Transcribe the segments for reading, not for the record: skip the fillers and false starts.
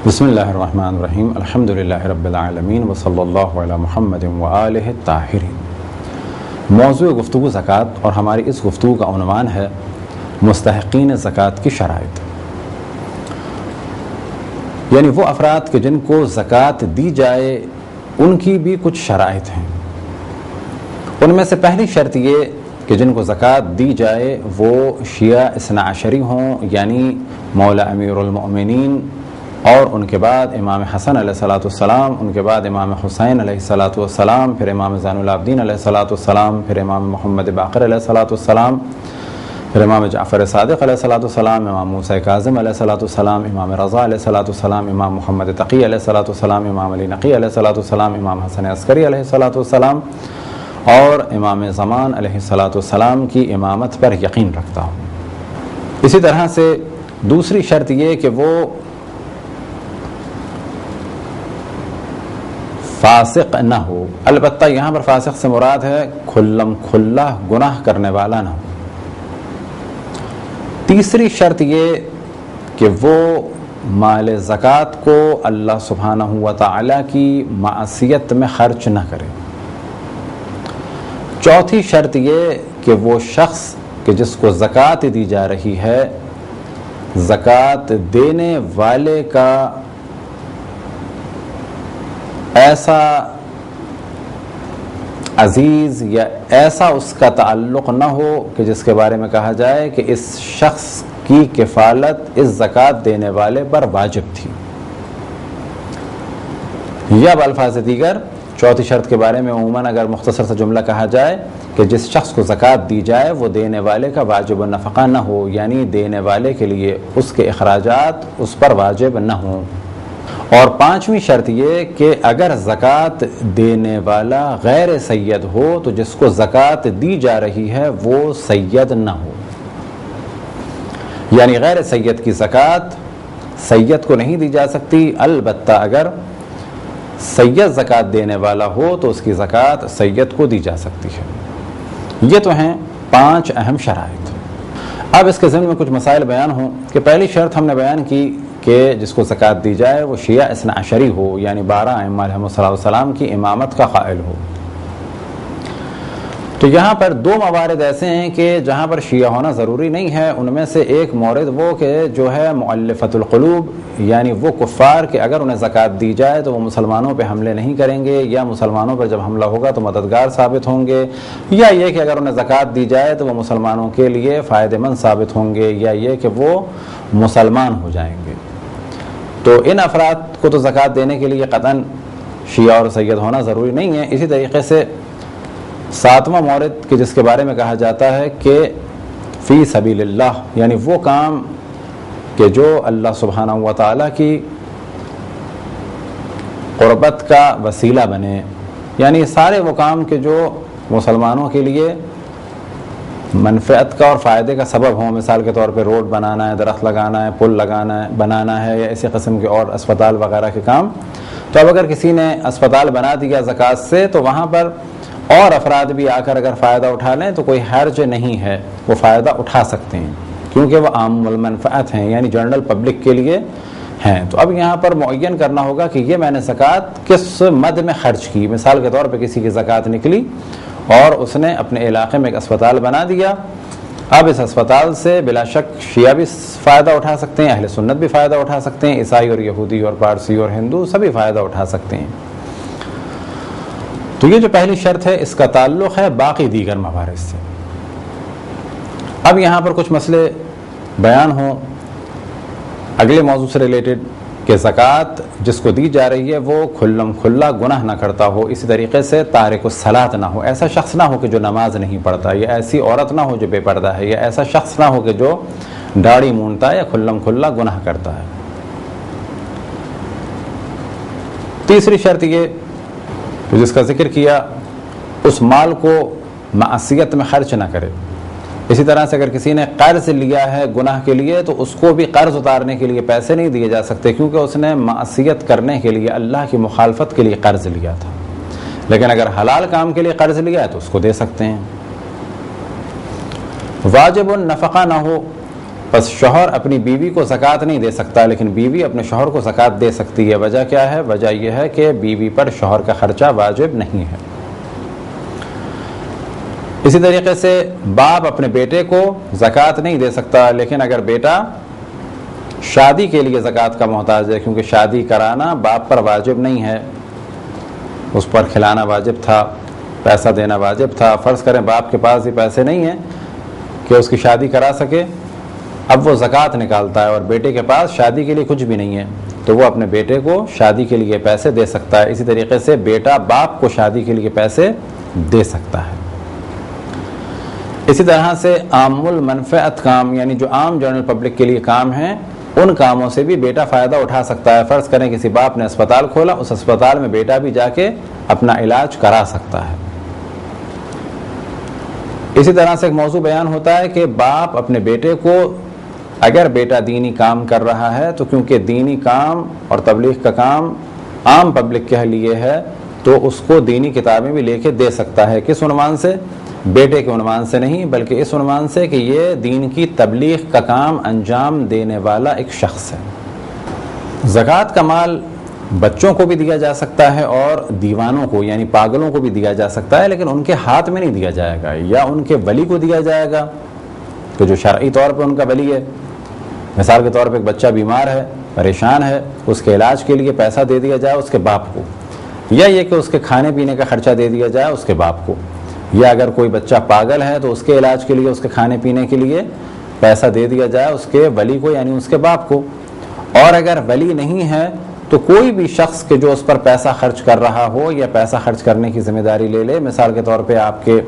بسم اللہ الرحمن الرحیم الحمد للہ رب العالمین وصلی اللہ علی محمد وآلہ الطاہرین۔ موضوع گفتگو زکوٰۃ اور ہماری اس گفتگو کا عنوان ہے مستحقین زکوٰۃ کی شرائط، یعنی وہ افراد کہ جن کو زکوٰۃ دی جائے ان کی بھی کچھ شرائط ہیں۔ ان میں سے پہلی شرط یہ کہ جن کو زکوٰۃ دی جائے وہ شیعہ اثنا عشری ہوں، یعنی مولا امیر المؤمنین، اور ان کے بعد امام حسن علیہ الصلاۃ والسلام، ان کے بعد امام حسین علیہ الصلاۃ والسلام، پھر امام زین العابدین علیہ الصلاۃ والسلام، پھر امام محمد باقر علیہ الصلاۃ والسلام، پھر امام جعفر صادق علیہ الصلاۃ والسلام، امام موسیٰ کاظم علیہ الصلاۃ والسلام، امام رضا علیہ الصلاۃ والسلام، امام محمد تقی علیہ الصلاۃ والسلام، امام علی نقی علیہ الصلاۃ والسلام، امام حسن عسکری علیہ الصلاۃ والسلام، اور امام زمان علیہ الصلاۃ والسلام کی امامت پر یقین رکھتا ہوں۔ اسی طرح سے دوسری شرط یہ کہ وہ فاسق نہ ہو، البتہ یہاں پر فاسق سے مراد ہے کھلم کھلا گناہ کرنے والا نہ ہو۔ تیسری شرط یہ کہ وہ مال زکوٰۃ کو اللہ سبحانہ و تعالی کی معصیت میں خرچ نہ کرے۔ چوتھی شرط یہ کہ وہ شخص کہ جس کو زکوٰۃ دی جا رہی ہے، زکوٰۃ دینے والے کا ایسا عزیز یا ایسا اس کا تعلق نہ ہو کہ جس کے بارے میں کہا جائے کہ اس شخص کی کفالت اس زکوٰۃ دینے والے پر واجب تھی، یا بالفاظ دیگر چوتھی شرط کے بارے میں عموماً اگر مختصر سا جملہ کہا جائے کہ جس شخص کو زکوٰۃ دی جائے وہ دینے والے کا واجب النفقہ نہ ہو، یعنی دینے والے کے لیے اس کے اخراجات اس پر واجب نہ ہوں۔ اور پانچویں شرط یہ کہ اگر زکوٰۃ دینے والا غیر سید ہو تو جس کو زکوٰۃ دی جا رہی ہے وہ سید نہ ہو، یعنی غیر سید کی زکوٰۃ سید کو نہیں دی جا سکتی، البتہ اگر سید زکوٰۃ دینے والا ہو تو اس کی زکوٰۃ سید کو دی جا سکتی ہے۔ یہ تو ہیں 5 اہم شرائط۔ اب اس کے ضمن میں کچھ مسائل بیان ہوں کہ پہلی شرط ہم نے بیان کی کہ جس کو زکوٰۃ دی جائے وہ شیعہ اثنا عشری ہو، یعنی 12 ائمہ علیہم السلام کی امامت کا قائل ہو۔ تو یہاں پر 2 موارد ایسے ہیں کہ جہاں پر شیعہ ہونا ضروری نہیں ہے، ان میں سے ایک مورد وہ کہ جو ہے مؤلفۃ القلوب، یعنی وہ کفار کہ اگر انہیں زکوٰۃ دی جائے تو وہ مسلمانوں پہ حملے نہیں کریں گے، یا مسلمانوں پر جب حملہ ہوگا تو مددگار ثابت ہوں گے، یا یہ کہ اگر انہیں زکوٰۃ دی جائے تو وہ مسلمانوں کے لیے فائدہ مند ثابت ہوں گے، یا یہ کہ وہ مسلمان ہو جائیں گے۔ تو ان افراد کو تو زکوٰۃ دینے کے لیے قطعاً شیعہ اور سید ہونا ضروری نہیں ہے۔ اسی طریقے سے 7واں مورد کہ جس کے بارے میں کہا جاتا ہے کہ فی سبیل اللہ، یعنی وہ کام کہ جو اللہ سبحانہ و تعالیٰ کی قربت کا وسیلہ بنے، یعنی سارے وہ کام کہ جو مسلمانوں کے لیے منفعت کا اور فائدے کا سبب ہوں، مثال کے طور پہ روڈ بنانا ہے، درخت لگانا ہے، پل لگانا ہے، بنانا ہے، یا اسی قسم کے اور اسپتال وغیرہ کے کام۔ تو اب اگر کسی نے اسپتال بنا دیا زکوٰۃ سے تو وہاں پر اور افراد بھی آ کر اگر فائدہ اٹھا لیں تو کوئی حرج نہیں ہے، وہ فائدہ اٹھا سکتے ہیں کیونکہ وہ عام المنفعت ہیں، یعنی جنرل پبلک کے لیے ہیں۔ تو اب یہاں پر معین کرنا ہوگا کہ یہ میں نے زکوٰۃ کس مد میں خرچ کی۔ مثال کے طور پہ کسی کی زکوٰۃ نکلی اور اس نے اپنے علاقے میں ایک اسپتال بنا دیا، اب اس اسپتال سے بلا شک شیعہ بھی فائدہ اٹھا سکتے ہیں، اہل سنت بھی فائدہ اٹھا سکتے ہیں، عیسائی اور یہودی اور پارسی اور ہندو سبھی فائدہ اٹھا سکتے ہیں۔ تو یہ جو پہلی شرط ہے اس کا تعلق ہے باقی دیگر موارد سے۔ اب یہاں پر کچھ مسئلے بیان ہوں اگلے موضوع سے ریلیٹڈ کہ زکوٰۃ جس کو دی جا رہی ہے وہ کھلم کھلا گناہ نہ کرتا ہو، اسی طریقے سے تارک الصلاۃ نہ ہو، ایسا شخص نہ ہو کہ جو نماز نہیں پڑھتا، یا ایسی عورت نہ ہو جو بے پردہ ہے، یا ایسا شخص نہ ہو کہ جو داڑھی مونڈتا ہے یا کھلم کھلا گناہ کرتا ہے۔ تیسری شرط یہ جس کا ذکر کیا اس مال کو معصیت میں خرچ نہ کرے۔ اسی طرح سے اگر کسی نے قرض لیا ہے گناہ کے لیے تو اس کو بھی قرض اتارنے کے لیے پیسے نہیں دیے جا سکتے، کیونکہ اس نے معصیت کرنے کے لیے، اللہ کی مخالفت کے لیے قرض لیا تھا۔ لیکن اگر حلال کام کے لیے قرض لیا ہے تو اس کو دے سکتے ہیں۔ واجب النفقہ نہ ہو، بس شوہر اپنی بیوی کو زکوٰۃ نہیں دے سکتا، لیکن بیوی اپنے شوہر کو زکوٰۃ دے سکتی ہے۔ وجہ کیا ہے؟ وجہ یہ ہے کہ بیوی پر شوہر کا خرچہ واجب نہیں ہے۔ اسی طریقے سے باپ اپنے بیٹے کو زکوٰۃ نہیں دے سکتا، لیکن اگر بیٹا شادی کے لیے زکوٰۃ کا محتاج ہے، کیونکہ شادی کرانا باپ پر واجب نہیں ہے، اس پر کھلانا واجب تھا، پیسہ دینا واجب تھا۔ فرض کریں باپ کے پاس بھی پیسے نہیں ہیں کہ اس کی شادی کرا سکے، اب وہ زکوٰۃ نکالتا ہے اور بیٹے کے پاس شادی کے لیے کچھ بھی نہیں ہے، تو وہ اپنے بیٹے کو شادی کے لیے پیسے دے سکتا ہے۔ اسی طریقے سے بیٹا باپ کو شادی کے لیے پیسے دے سکتا ہے۔ اسی طرح سے عام المنفعت کام، یعنی جو عام جنرل پبلک کے لیے کام ہیں، ان کاموں سے بھی بیٹا فائدہ اٹھا سکتا ہے۔ فرض کریں کسی باپ نے اسپتال کھولا، اس اسپتال میں بیٹا بھی جا کے اپنا علاج کرا سکتا ہے۔ اسی طرح سے ایک موضوع بیان ہوتا ہے کہ باپ اپنے بیٹے کو، اگر بیٹا دینی کام کر رہا ہے تو کیونکہ دینی کام اور تبلیغ کا کام عام پبلک کے لیے ہے، تو اس کو دینی کتابیں بھی لے کے دے سکتا ہے۔ کس عنوان سے؟ بیٹے کے عنوان سے نہیں، بلکہ اس عنوان سے کہ یہ دین کی تبلیغ کا کام انجام دینے والا ایک شخص ہے۔ زکوٰۃ کا مال بچوں کو بھی دیا جا سکتا ہے اور دیوانوں کو، یعنی پاگلوں کو بھی دیا جا سکتا ہے، لیکن ان کے ہاتھ میں نہیں دیا جائے گا، یا ان کے ولی کو دیا جائے گا کہ جو شرعی طور پہ ان کا ولی ہے۔ مثال کے طور پہ ایک بچہ بیمار ہے، پریشان ہے، اس کے علاج کے لیے پیسہ دے دیا جائے اس کے باپ کو، یا یہ کہ اس کے کھانے پینے کا خرچہ دے دیا جائے اس کے باپ کو، یا اگر کوئی بچہ پاگل ہے تو اس کے علاج کے لیے، اس کے کھانے پینے کے لیے پیسہ دے دیا جائے اس کے ولی کو، یعنی اس کے باپ کو۔ اور اگر ولی نہیں ہے تو کوئی بھی شخص کہ جو اس پر پیسہ خرچ کر رہا ہو یا پیسہ خرچ کرنے کی ذمہ داری لے لے۔ مثال کے طور پہ آپ کے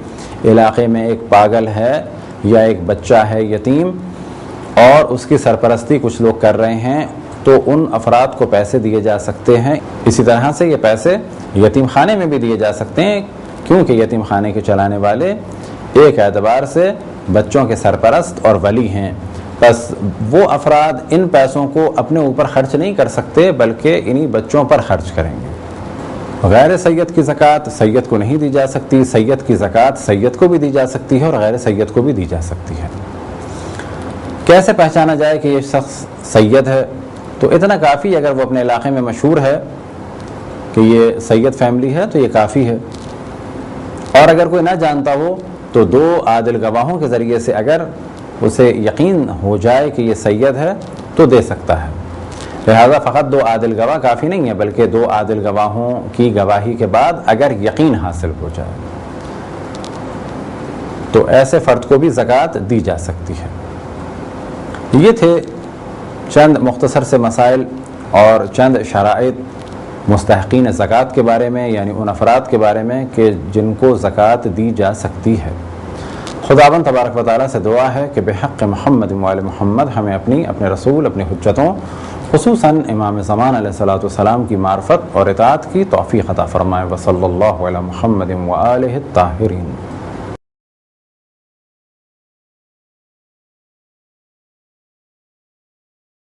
علاقے میں ایک پاگل ہے یا ایک بچہ ہے یتیم، اور اس کی سرپرستی کچھ لوگ کر رہے ہیں، تو ان افراد کو پیسے دیے جا سکتے ہیں۔ اسی طرح سے یہ پیسے یتیم خانے میں بھی دیے جا سکتے ہیں، کیونکہ یتیم خانے کے چلانے والے ایک اعتبار سے بچوں کے سرپرست اور ولی ہیں۔ بس وہ افراد ان پیسوں کو اپنے اوپر خرچ نہیں کر سکتے، بلکہ انہی بچوں پر خرچ کریں گے۔ غیر سید کی زکوٰۃ سید کو نہیں دی جا سکتی، سید کی زکوٰۃ سید کو بھی دی جا سکتی ہے اور غیر سید کو بھی دی جا سکتی ہے۔ کیسے پہچانا جائے کہ یہ شخص سید ہے؟ تو اتنا کافی، اگر وہ اپنے علاقے میں مشہور ہے کہ یہ سید فیملی ہے تو یہ کافی ہے۔ اور اگر کوئی نہ جانتا ہو تو 2 عادل گواہوں کے ذریعے سے اگر اسے یقین ہو جائے کہ یہ سید ہے تو دے سکتا ہے۔ لہذا فقط 2 عادل گواہ کافی نہیں ہے، بلکہ 2 عادل گواہوں کی گواہی کے بعد اگر یقین حاصل ہو جائے تو ایسے فرد کو بھی زکوٰۃ دی جا سکتی ہے۔ یہ تھے چند مختصر سے مسائل اور چند شرائط مستحقین زکوٰۃ کے بارے میں، یعنی ان افراد کے بارے میں کہ جن کو زکوٰۃ دی جا سکتی ہے۔ خداوند تبارک و تعالیٰ سے دعا ہے کہ بحق محمد و آل محمد ہمیں اپنے رسول، اپنی حجتوں، خصوصاً امام زمان علیہ الصلوۃ والسلام کی معرفت اور اطاعت کی توفیق عطا فرمائے۔ وصلی اللہ علی محمد و آلہ الطاہرین۔